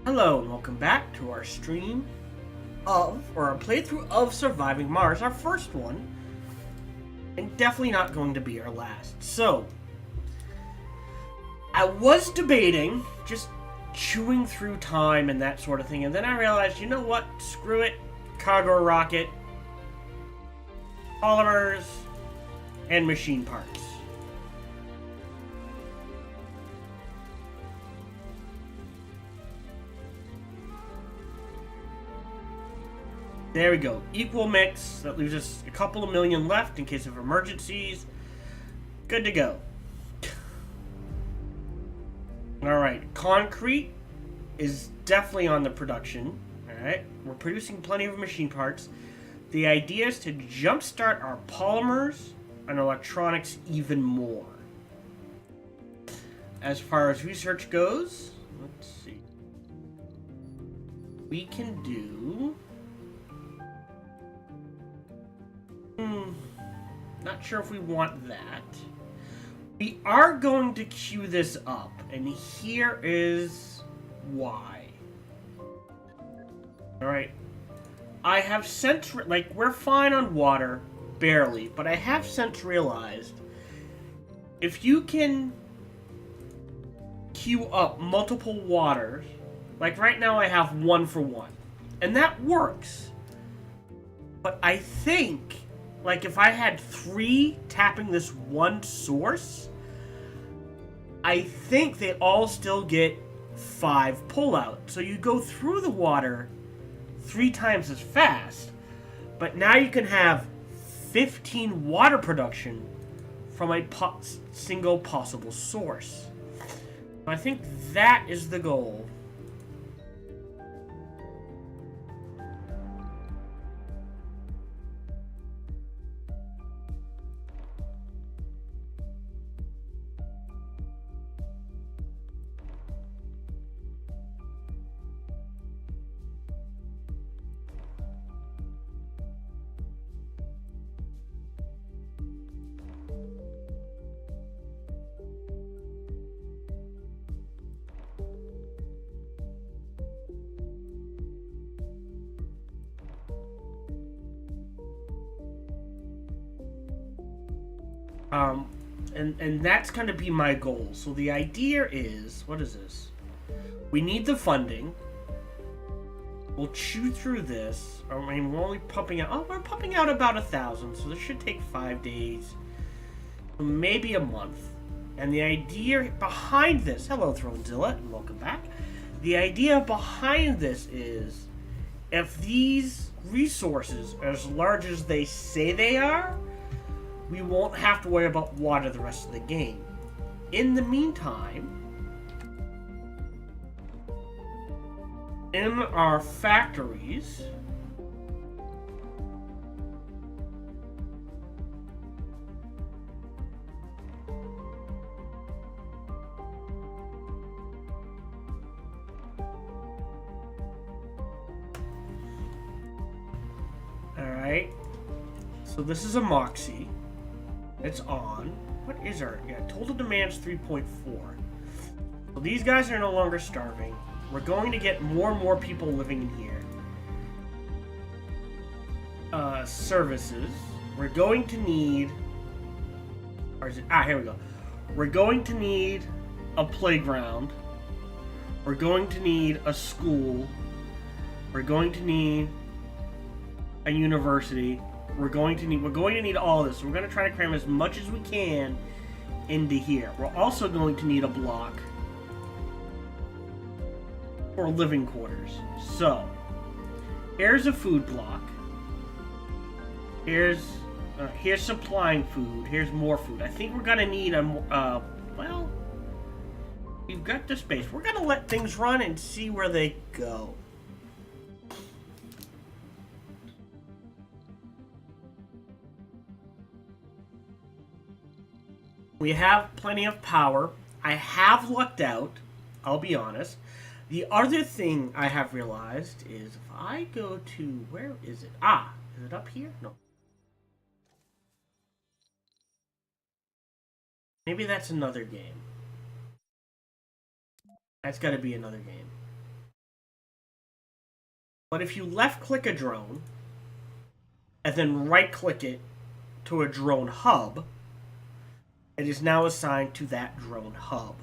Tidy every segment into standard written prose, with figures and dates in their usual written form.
Hello and welcome back to our stream or our playthrough of Surviving Mars, our first one, and definitely not going to be our last. So, I was debating just chewing through time and that sort of thing, and then I realized, you know what, screw it, cargo rocket, polymers, and machine parts. There we go. Equal mix. That leaves us a couple of million left in case of emergencies. Good to go. Alright. Concrete is definitely on the production. Alright. We're producing plenty of machine parts. The idea is to jumpstart our polymers and electronics even more. As far as research goes, let's see. We can do... Not sure if we want that. We are going to queue this up, and here is why. Alright. I have since, we're fine on water, barely, but I have since realized if you can queue up multiple waters, like right now I have 1 for 1, and that works. But I think... like, if I had 3 tapping this one source, I think they all still get 5 pullout. So you go through the water 3 times as fast, but now you can have 15 water production from a single possible source. I think that is the goal. And that's going to be my goal. So the idea is, what is this? We need the funding. We'll chew through this. I mean, we're only pumping out, we're pumping out about 1,000, so this should take 5 days, maybe a month. And the idea behind this, hello Thronezilla, and welcome back. The idea behind this is, if these resources are as large as they say they are, we won't have to worry about water the rest of the game. In the meantime, in our factories, alright, so this is a Moxie. It's on. What is our... yeah, total demand's 3.4. So these guys are no longer starving. We're going to get more and more people living in here. Services. We're going to need... or is it... here we go. We're going to need a playground. We're going to need a school. We're going to need a university. We're going to need all of this. So we're going to try to cram as much as we can into here. We're also going to need a block for living quarters. So, here's a food block. Here's supplying food. Here's more food. I think we're going to need well, we've got the space. We're going to let things run and see where they go. We have plenty of power. I have lucked out, I'll be honest. The other thing I have realized is if I go to... where is it? Is it up here? No. Maybe that's another game. That's got to be another game. But if you left-click a drone, and then right-click it to a drone hub, it is now assigned to that drone hub.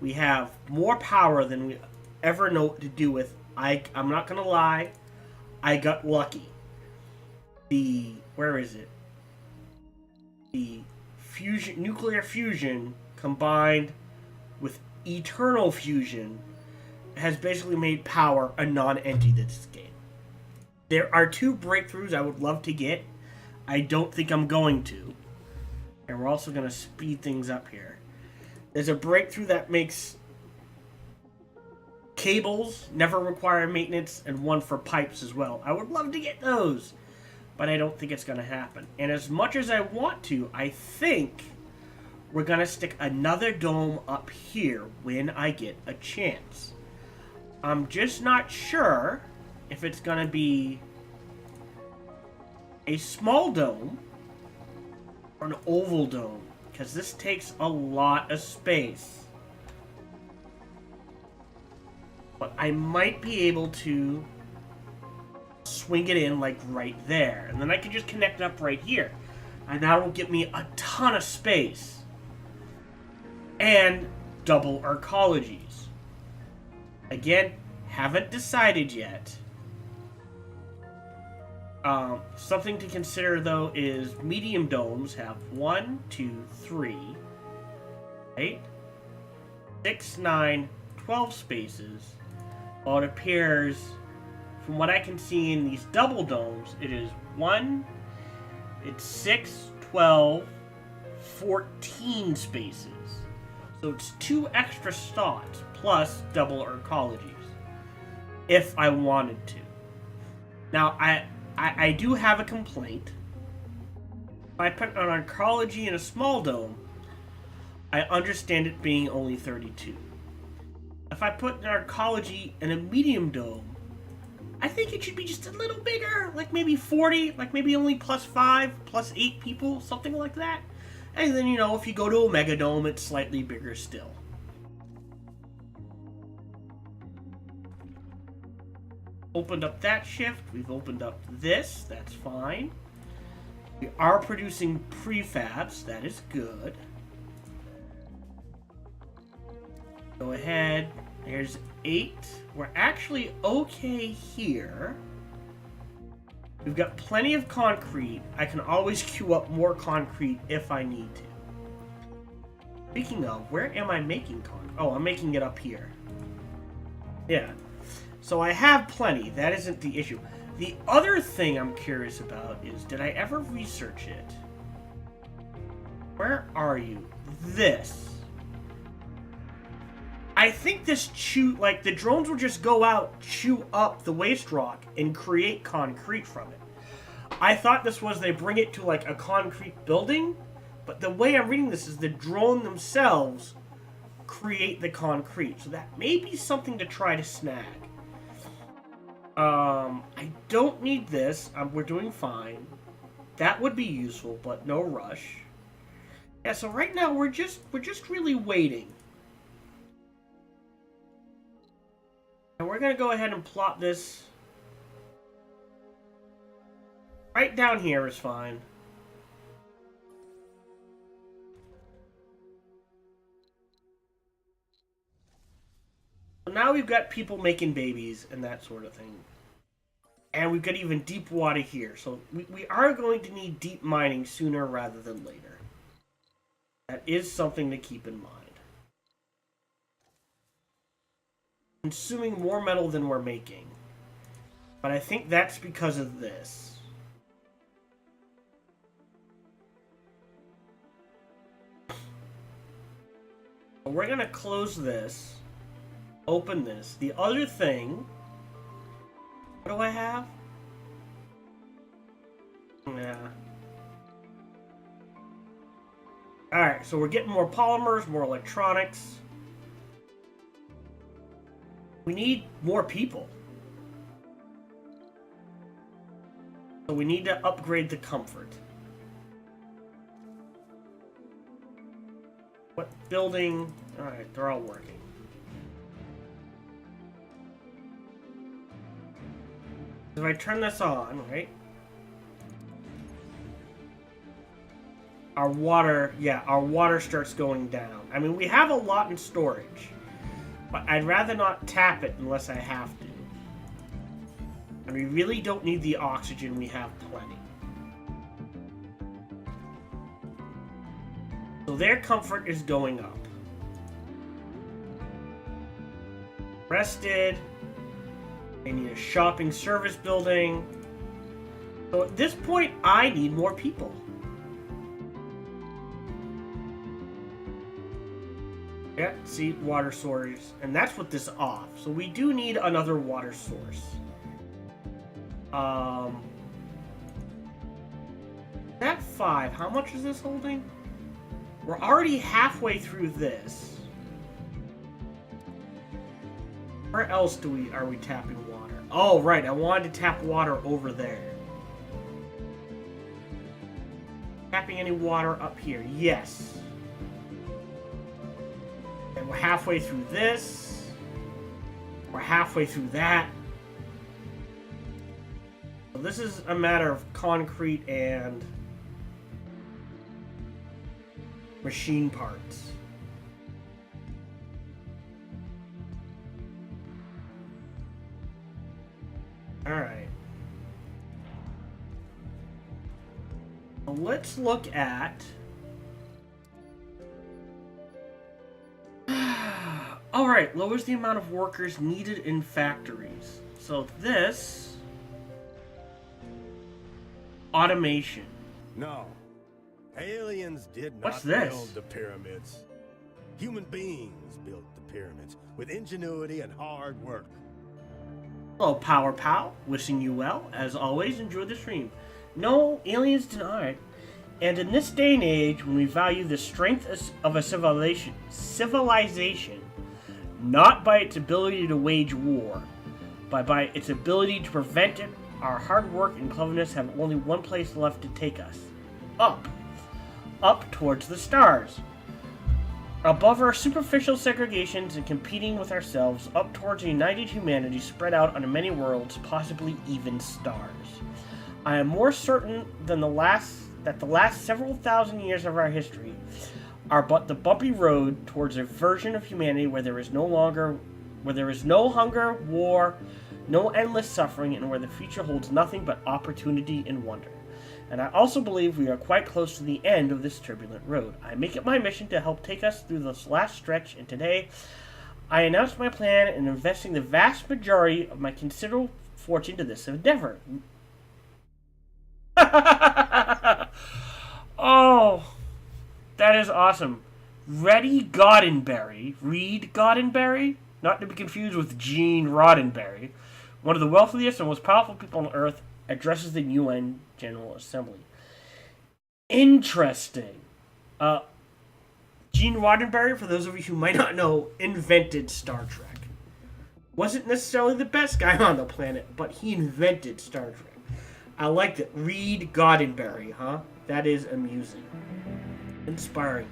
We have more power than we ever know what to do with. I'm not going to lie, I got lucky. Where is it? The nuclear fusion combined with eternal fusion has basically made power a non-entity this game. There are 2 breakthroughs I would love to get. I don't think I'm going to. And we're also going to speed things up here. There's a breakthrough that makes cables never require maintenance, and one for pipes as well. I would love to get those, but I don't think it's going to happen. And as much as I want to, I think we're going to stick another dome up here when I get a chance. I'm just not sure if it's going to be a small dome or an oval dome, because this takes a lot of space. But I might be able to swing it in like right there, and then I can just connect it up right here, and that will give me a ton of space and double arcologies. Again, haven't decided yet. Something to consider though is medium domes have 1, 2, 3, 8, 6, 9, 12 spaces. While it appears, from what I can see in these double domes, it is 6, 12, 14 spaces. So it's 2 extra slots plus double arcologies, if I wanted to. Now, I do have a complaint. If I put an arcology in a small dome, I understand it being only 32. If I put an arcology in a medium dome, I think it should be just a little bigger, like maybe 40, like maybe only +5, +8 people, something like that. And then, you know, if you go to a mega dome, it's slightly bigger still. Opened up that shift. We've opened up this. That's fine. We are producing prefabs. That is good. Go ahead. There's 8. We're actually okay here. We've got plenty of concrete. I can always queue up more concrete if I need to. Speaking of, where am I making concrete? Oh, I'm making it up here. Yeah. So I have plenty. That isn't the issue. The other thing I'm curious about is, did I ever research it? Where are you? This. I think this like the drones will just go out, chew up the waste rock, and create concrete from it. I thought this was they bring it to like a concrete building, but the way I'm reading this is the drone themselves create the concrete. So that may be something to try to snag. I don't need this. We're doing fine. That would be useful, but no rush. Yeah, so right now we're just really waiting. And we're gonna go ahead and plot this right down here is fine. So now we've got people making babies and that sort of thing. And we've got even deep water here. So we are going to need deep mining sooner rather than later. That is something to keep in mind. Consuming more metal than we're making. But I think that's because of this. So we're going to close this. Open this. The other thing... What do I have? Yeah. Alright, so we're getting more polymers, more electronics. We need more people. So we need to upgrade the comfort. What building? Alright, they're all working. if I turn this on, right? Our water, yeah, our water starts going down. I mean, we have a lot in storage, but I'd rather not tap it unless I have to. And we really don't need the oxygen, we have plenty. So their comfort is going up. Rested. They need a shopping service building. So at this point, I need more people. Yeah, see, water source. And that's what this off. So we do need another water source. That 5, how much is this holding? We're already halfway through this. Where else are we tapping water? Oh, right, I wanted to tap water over there. Tapping any water up here? Yes. And we're halfway through this. We're halfway through that. So this is a matter of concrete and machine parts. Alright. Let's look at... Alright, lowers the amount of workers needed in factories. So this... automation. No. Aliens did What's not this? build the pyramids. Human beings built the pyramids with ingenuity and hard work. Hello, Power Pal. Wishing you well. As always, enjoy the stream. No, aliens denied. And in this day and age, when we value the strength of a civilization, not by its ability to wage war, but by its ability to prevent it, our hard work and cleverness have only one place left to take us. Up. Up towards the stars. Above our superficial segregations and competing with ourselves, up towards a united humanity spread out on many worlds, possibly even stars. I am more certain than that the last several thousand years of our history are but the bumpy road towards a version of humanity where there is no hunger, war, no endless suffering, and where the future holds nothing but opportunity and wonder. And I also believe we are quite close to the end of this turbulent road. I make it my mission to help take us through this last stretch, and today I announce my plan in investing the vast majority of my considerable fortune to this endeavor. Oh, that is awesome. Ready Goddenberry, Reed Goddenberry, not to be confused with Gene Roddenberry, one of the wealthiest and most powerful people on Earth, addresses the UN General Assembly. Interesting. Gene Roddenberry, for those of you who might not know, invented Star Trek. Wasn't necessarily the best guy on the planet, but he invented Star Trek. I liked it. Reed Goddenberry, huh? That is amusing. Inspiring.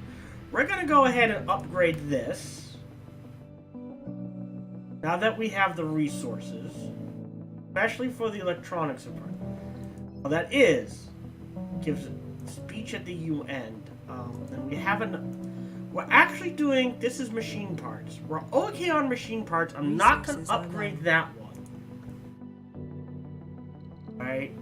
We're going to go ahead and upgrade this. Now that we have the resources. Especially for the electronics department. Well, that gives speech at the UN. And we haven't... We're actually doing... This is machine parts. We're okay on machine parts. I'm not going to upgrade that one. Alright.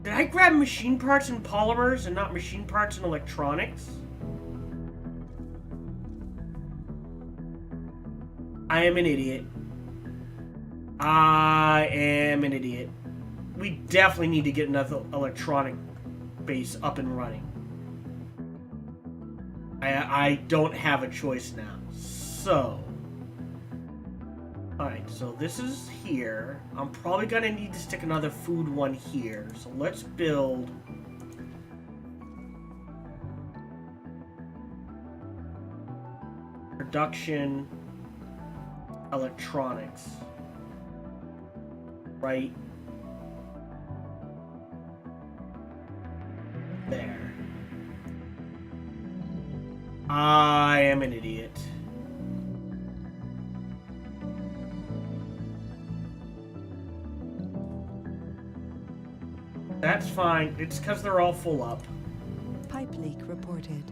Did I grab machine parts and polymers and not machine parts and electronics? I am an idiot. I am an idiot. We definitely need to get another electronic base up and running. I don't have a choice now. So... Alright, so this is here. I'm probably going to need to stick another food one here. So let's build... Production... Electronics. Right there. I am an idiot. fine. It's because they're all full up. Pipe leak reported.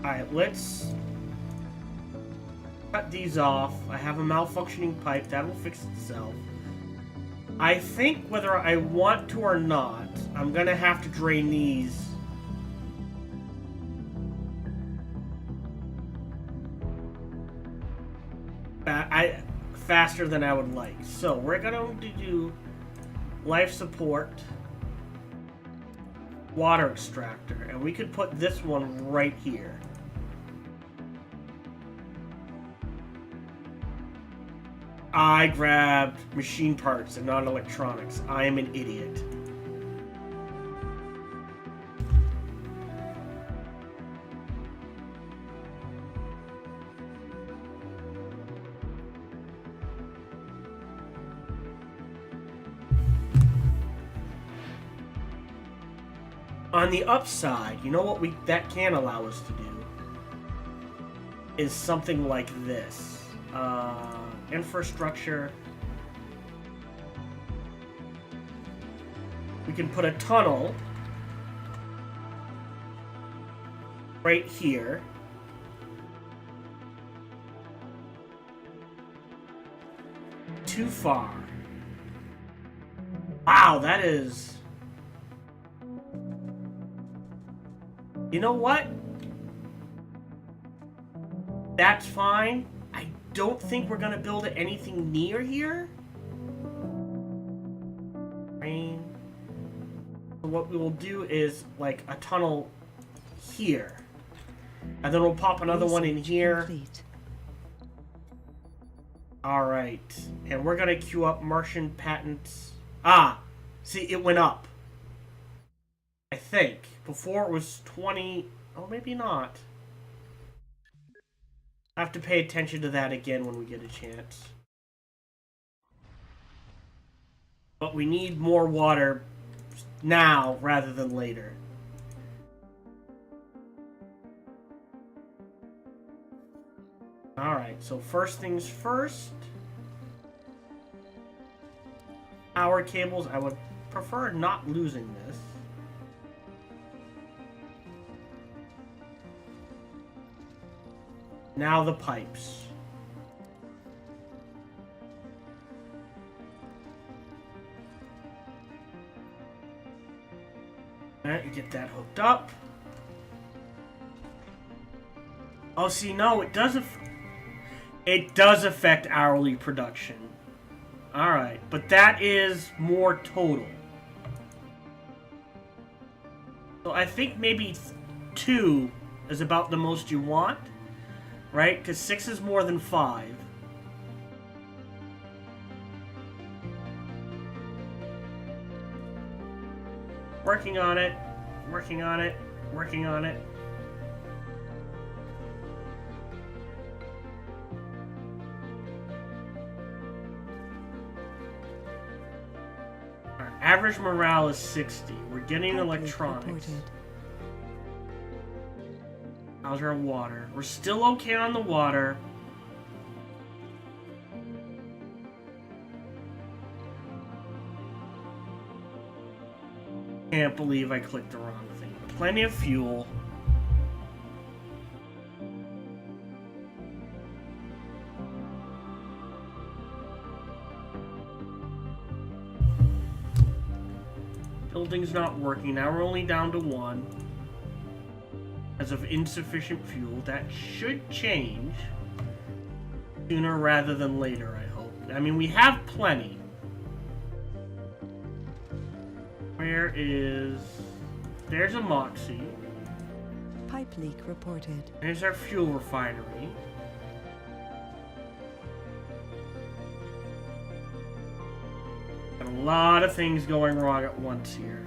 Alright, let's cut these off. I have a malfunctioning pipe. That will fix itself. I think whether I want to or not, I'm gonna have to drain these. Faster than I would like. So we're gonna do life support, water extractor, and we could put this one right here. I grabbed machine parts and not electronics. I am an idiot. On the upside, you know what that can allow us to do? Is something like this. Infrastructure. We can put a tunnel right here. Too far. Wow, that is... You know what? That's fine. I don't think we're gonna build anything near here. What we will do is like a tunnel here. And then we'll pop another one in here. Complete. Alright. And we're gonna queue up Martian patents. Ah! See, it went up. I think. Before it was 20... Oh, maybe not. I have to pay attention to that again when we get a chance. But we need more water now rather than later. Alright, so first things first. Power cables. I would prefer not losing this. Now the pipes. Alright, you get that hooked up. Oh, see, no, it does affect hourly production. Alright, but that is more total. So I think maybe 2 is about the most you want. Right? Because 6 is more than 5. Working on it. Working on it. Working on it. Our average morale is 60. We're getting electronics. How's our water? We're still okay on the water. Can't believe I clicked the wrong thing. Plenty of fuel. Building's not working. Now we're only down to 1. As of insufficient fuel. That should change sooner rather than later, I hope. I mean, we have plenty. Where is... There's a Moxie. Pipe leak reported. There's our fuel refinery. Got a lot of things going wrong at once here.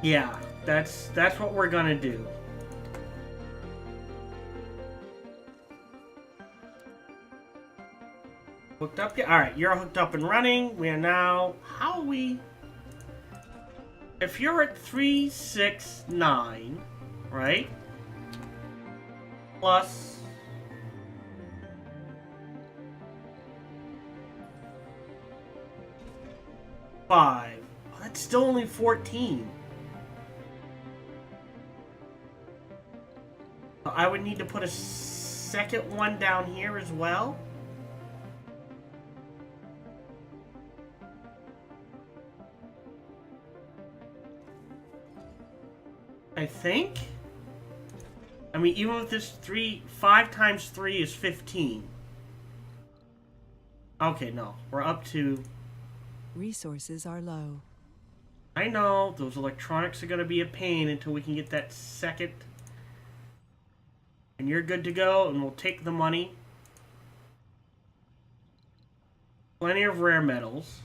Yeah, that's what we're gonna do. Hooked up? Yeah, alright, you're hooked up and running. We are now... How are we... If you're at 369, right? Plus... 5. Oh, that's still only 14. I would need to put a second one down here as well. I think. I mean, even with this 5 times 3 is 15. Okay, no. We're up to... Resources are low. I know, those electronics are going to be a pain until we can get that second. And you're good to go, and we'll take the money. Plenty of rare metals.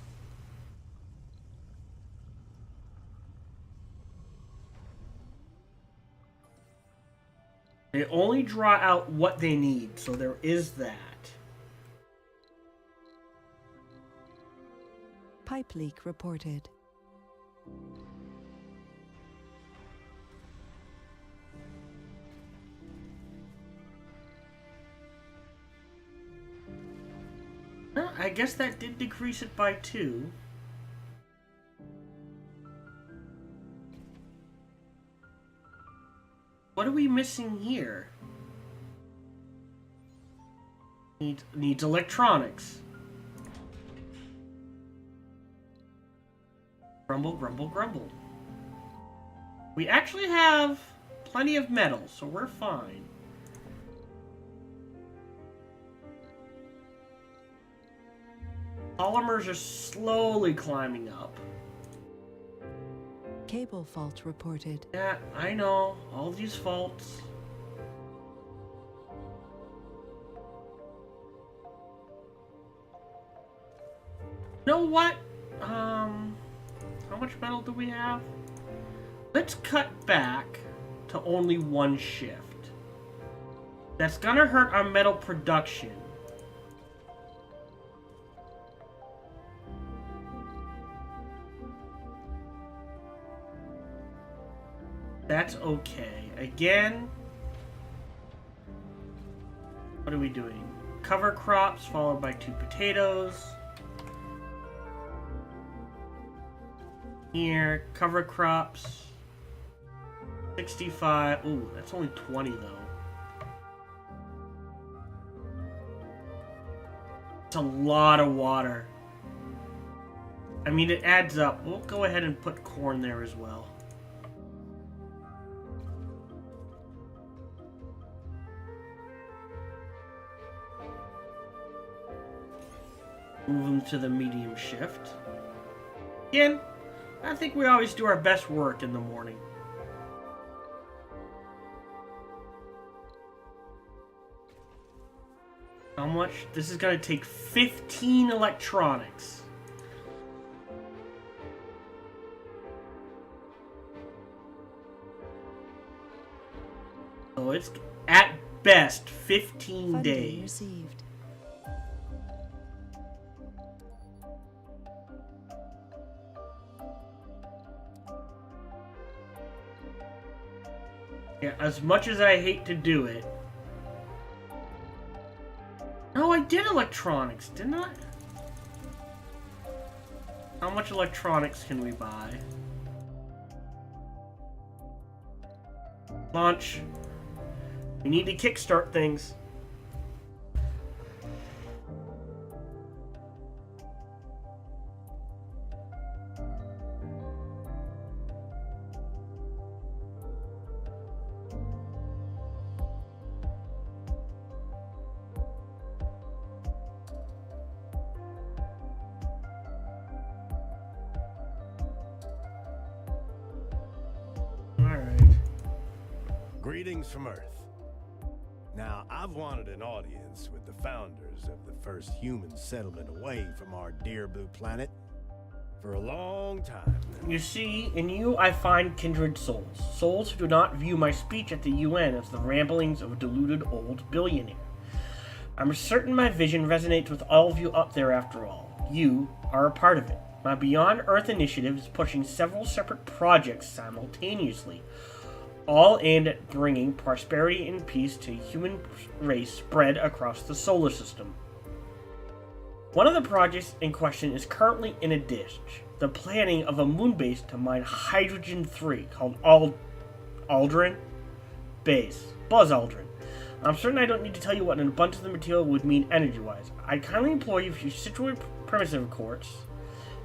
They only draw out what they need, so there is that. Pipe leak reported. I guess that did decrease it by 2. What are we missing here? Needs electronics. Grumble, grumble, grumble. We actually have plenty of metal, so we're fine. Polymers are slowly climbing up. Cable fault reported. Yeah, I know. All these faults. You know what? How much metal do we have? Let's cut back to only 1 shift. That's gonna hurt our metal production. That's okay. Again, what are we doing? Cover crops followed by 2 potatoes. Here, cover crops. 65. Ooh, that's only 20 though. It's a lot of water. I mean, it adds up. We'll go ahead and put corn there as well. Move them to the medium shift. Again, I think we always do our best work in the morning. How much? This is going to take 15 electronics. So it's at best 15 Funding days. received. Yeah, as much as I hate to do it. No, I did electronics, didn't I? How much electronics can we buy? Launch. We need to kickstart things. Greetings from Earth. Now, I've wanted an audience with the founders of the first human settlement away from our dear blue planet for a long time now. You see, in you I find kindred souls. Souls who do not view my speech at the UN as the ramblings of a deluded old billionaire. I'm certain my vision resonates with all of you up there after all. You are a part of it. My Beyond Earth initiative is pushing several separate projects simultaneously, all aimed at bringing prosperity and peace to the human race spread across the solar system. One of the projects in question is currently in a ditch. the planning of a moon base to mine hydrogen-3 called Aldrin Base. Buzz Aldrin. I'm certain I don't need to tell you what an abundance of the material would mean energy-wise. I kindly implore you, if you situate primitive, of course,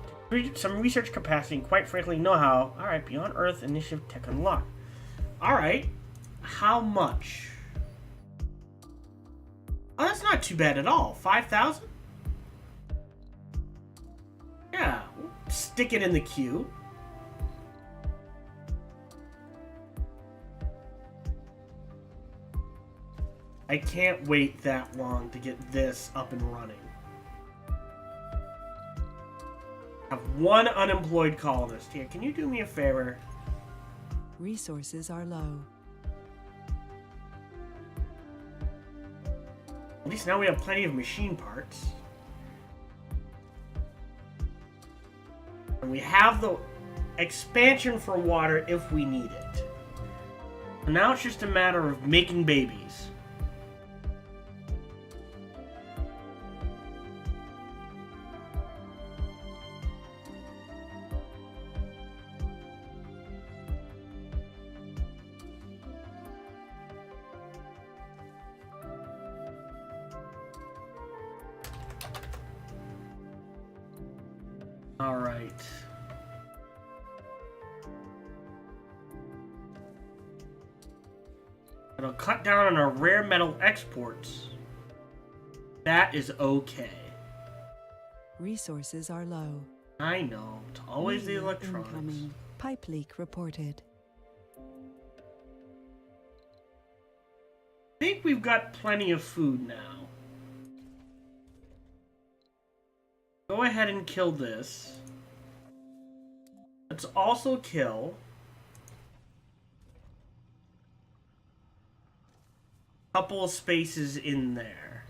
to create some research capacity and, quite frankly, know-how. Alright, Beyond Earth Initiative Tech Unlocked. Alright, how much? Oh, that's not too bad at all. 5,000? Yeah, we'll stick it in the queue. I can't wait that long to get this up and running. I have one unemployed colonist here. Can you do me a favor? Resources are low. At least now we have plenty of machine parts. And we have the expansion for water if we need it. And now it's just a matter of making babies. All right. It'll cut down on our rare metal exports. That is okay. Resources are low. I know. It's always the Media electronics. incoming. Pipe leak reported. I think we've got plenty of food now. Go ahead and kill this. Let's also kill a couple of spaces in there.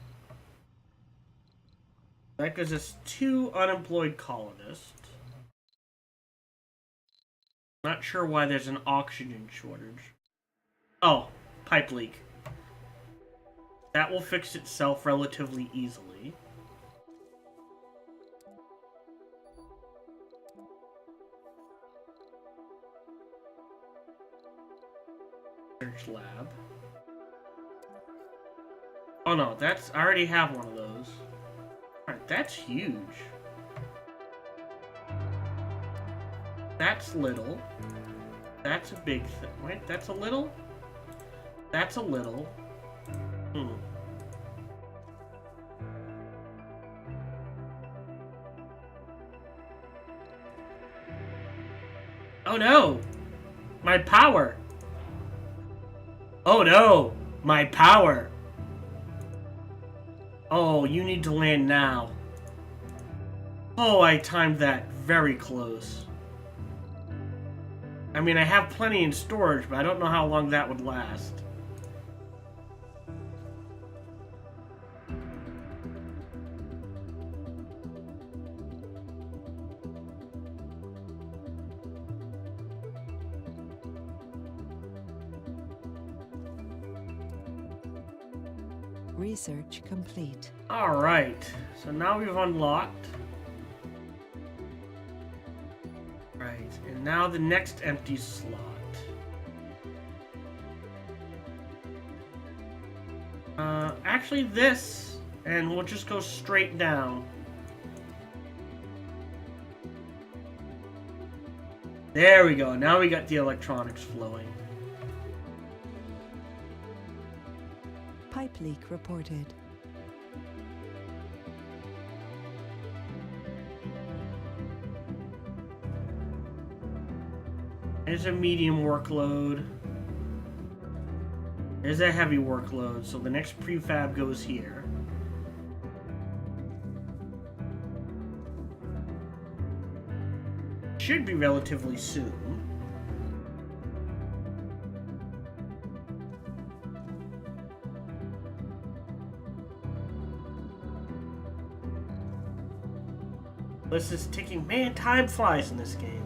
That gives us 2 unemployed colonists. Not sure why there's an oxygen shortage. Oh, pipe leak. That will fix itself relatively easily. Research lab. Oh no, that's... I already have one of those. Alright, that's huge. That's little. That's a big thing. Wait, that's a little? That's a little. Oh no! My power! Oh no! My power! Oh, you need to land now. Oh, I timed that very close. I mean, I have plenty in storage, but I don't know how long that would last. Research complete. Alright, so now we've unlocked. Right, and now the next empty slot. Actually this, and we'll just go straight down. There we go, now we got the electronics flowing. Pipe leak reported. There's a medium workload. There's a heavy workload, so the next prefab goes here. Should be relatively soon. This is ticking. Man, time flies in this game.